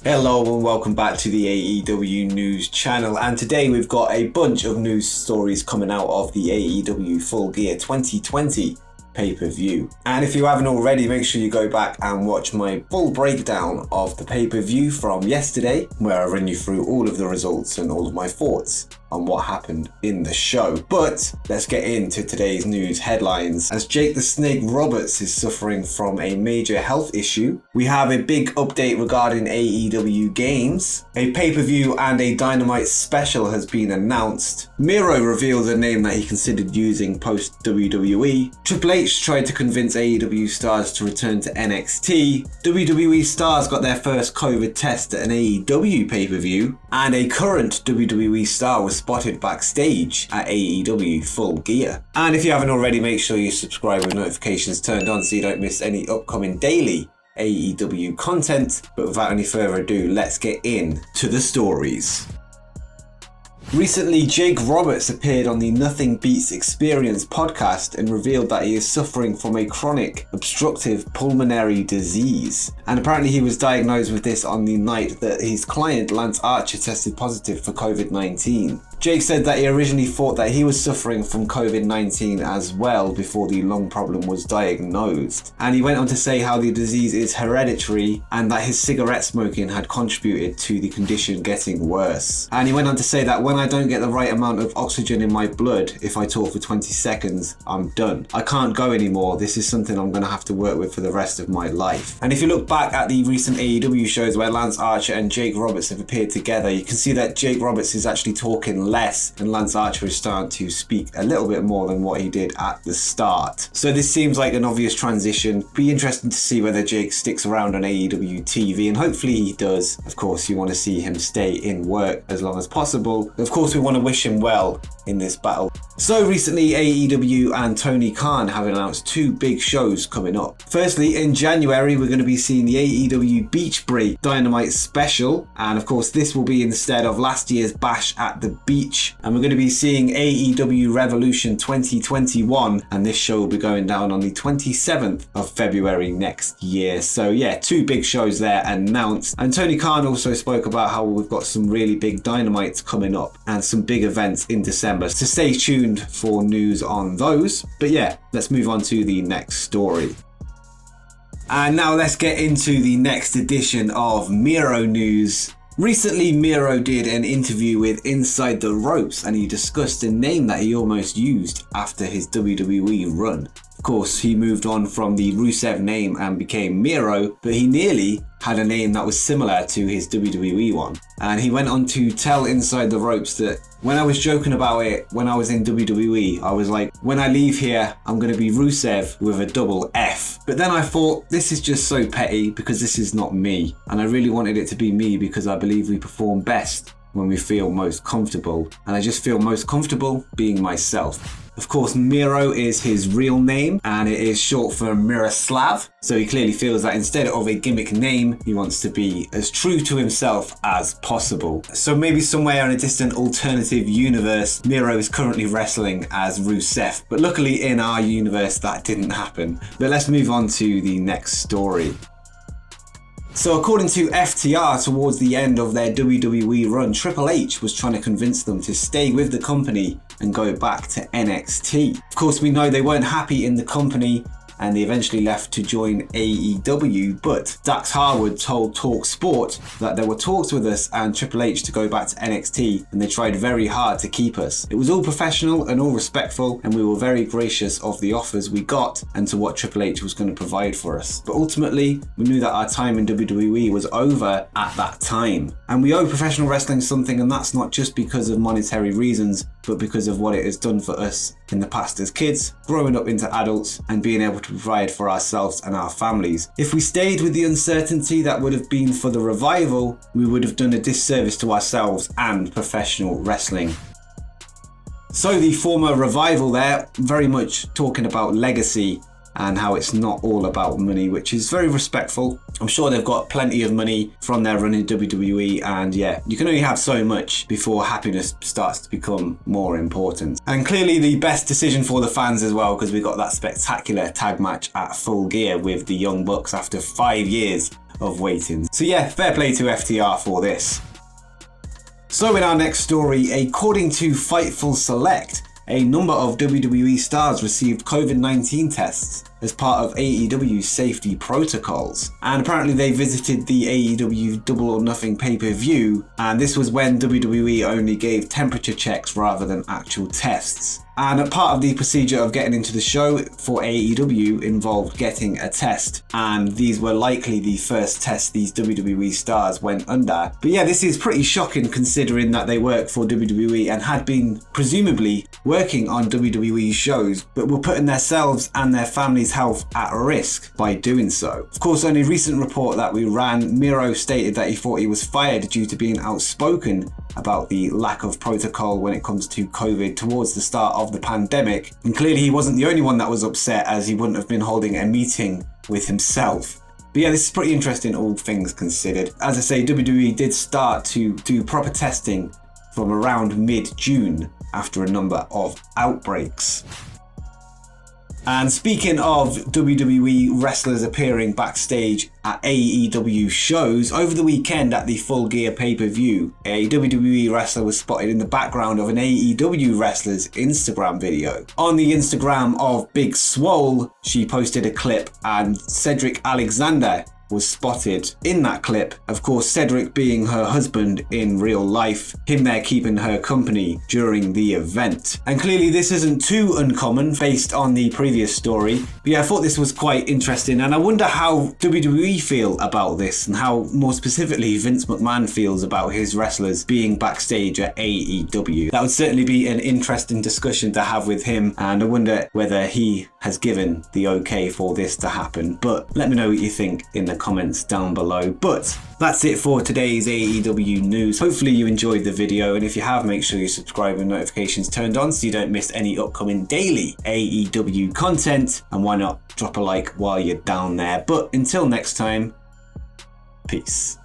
Hello and welcome back to the AEW News channel, and today we've got a bunch of news stories coming out of the AEW Full Gear 2020 pay-per-view. And if you haven't already, make sure you go back and watch my full breakdown of the pay-per-view from yesterday, where I run you through all of the results and all of my thoughts on what happened in the show. But let's get into today's news headlines. As Jake the Snake Roberts is suffering from a major health issue, we have a big update regarding AEW games, a pay-per-view and a Dynamite special has been announced, MIRO reveals a name that he considered using post-WWE, Triple H tried to convince AEW stars to return to NXT, WWE stars got their first COVID test at an AEW pay-per-view, and a current WWE star was spotted backstage at AEW Full Gear. And if you haven't already, make sure you subscribe with notifications turned on so you don't miss any upcoming daily AEW content. But without any further ado, let's get into the stories. Recently, Jake Roberts appeared on the Nothing Beats Experience podcast and revealed that he is suffering from a chronic obstructive pulmonary disease. And apparently he was diagnosed with this on the night that his client Lance Archer tested positive for COVID-19. Jake said that he originally thought that he was suffering from COVID-19 as well before the lung problem was diagnosed. And he went on to say how the disease is hereditary and that his cigarette smoking had contributed to the condition getting worse. And he went on to say that when I don't get the right amount of oxygen in my blood, if I talk for 20 seconds, I'm done. I can't go anymore. This is something I'm going to have to work with for the rest of my life. And if you look back at the recent AEW shows where Lance Archer and Jake Roberts have appeared together, you can see that Jake Roberts is actually talking less and Lance Archer is starting to speak a little bit more than what he did at the start. So this seems like an obvious transition. Be interesting to see whether Jake sticks around on AEW TV, and hopefully he does. Of course, you want to see him stay in work as long as possible. Of course, we want to wish him well in this battle. So recently, AEW and Tony Khan have announced two big shows coming up. Firstly, in January, we're going to be seeing the AEW Beach Break Dynamite special, and of course this will be instead of last year's Bash at the Beach, and we're going to be seeing AEW Revolution 2021, and this show will be going down on the 27th of February next year. So yeah, two big shows there announced. And Tony Khan also spoke about how we've got some really big Dynamites coming up and some big events in December, so stay tuned for news on those. But yeah, let's move on to the next story. And now let's get into the next edition of MIRO news. Recently, MIRO did an interview with Inside the Ropes and he discussed a name that he almost used after his WWE run. Of course, he moved on from the Rusev name and became MIRO, but he nearly had a name that was similar to his WWE one. And he went on to tell Inside the Ropes that when I was joking about it when I was in WWE, I was like, when I leave here, I'm going to be Rusev with a double F. But then I thought, this is just so petty because this is not me. And I really wanted it to be me because I believe we perform best when we feel most comfortable. And I just feel most comfortable being myself. Of course, MIRO is his real name and it is short for Miroslav. So he clearly feels that instead of a gimmick name, he wants to be as true to himself as possible. So maybe somewhere in a distant alternative universe, MIRO is currently wrestling as Rusev. But luckily in our universe, that didn't happen. But let's move on to the next story. So according to FTR, towards the end of their WWE run, Triple H was trying to convince them to stay with the company and go back to NXT. Of course, we know they weren't happy in the company and they eventually left to join AEW, but Dax Harwood told TalkSport that there were talks with us and Triple H to go back to NXT and they tried very hard to keep us. It was all professional and all respectful and we were very gracious of the offers we got and to what Triple H was going to provide for us. But ultimately, we knew that our time in WWE was over at that time. And we owe professional wrestling something, and that's not just because of monetary reasons, but because of what it has done for us in the past as kids, growing up into adults and being able to provide for ourselves and our families. If we stayed with the uncertainty that would have been for the revival, we would have done a disservice to ourselves and professional wrestling. So the former revival there, very much talking about legacy. and how it's not all about money, which is very respectful. I'm sure they've got plenty of money from their run in WWE, and yeah, you can only have so much before happiness starts to become more important. And clearly the best decision for the fans as well, because we got that spectacular tag match at Full Gear with the Young Bucks after 5 years of waiting. So yeah, fair play to FTR for this. So in our next story, according to Fightful Select, a number of WWE stars received COVID-19 tests as part of AEW's safety protocols. And apparently they visited the AEW Double or Nothing pay-per-view, and this was when WWE only gave temperature checks rather than actual tests. And a part of the procedure of getting into the show for AEW involved getting a test, and these were likely the first tests these WWE stars went under. But yeah, this is pretty shocking considering that they work for WWE and had been presumably working on WWE shows, but were putting themselves and their families' health at risk by doing so. Of course, on a recent report that we ran, MIRO stated that he thought he was fired due to being outspoken about the lack of protocol when it comes to COVID towards the start of the pandemic. And clearly he wasn't the only one that was upset, as he wouldn't have been holding a meeting with himself. But yeah, this is pretty interesting, all things considered. As I say, WWE did start to do proper testing from around mid-June after a number of outbreaks. And speaking of WWE wrestlers appearing backstage at AEW shows, over the weekend at the Full Gear pay-per-view, a WWE wrestler was spotted in the background of an AEW wrestler's Instagram video. On the Instagram of Big Swole, she posted a clip, and Cedric Alexander was spotted in that clip. Of course, Cedric being her husband in real life, him there keeping her company during the event. And clearly this isn't too uncommon based on the previous story. But yeah, I thought this was quite interesting, and I wonder how WWE feel about this, and how more specifically Vince McMahon feels about his wrestlers being backstage at AEW. That would certainly be an interesting discussion to have with him, and I wonder whether he has given the okay for this to happen. But let me know what you think in the comments down below. But that's it for today's AEW news. Hopefully you enjoyed the video, and if you have, make sure you subscribe and notifications turned on so you don't miss any upcoming daily AEW content, and why not drop a like while you're down there. But until next time, peace.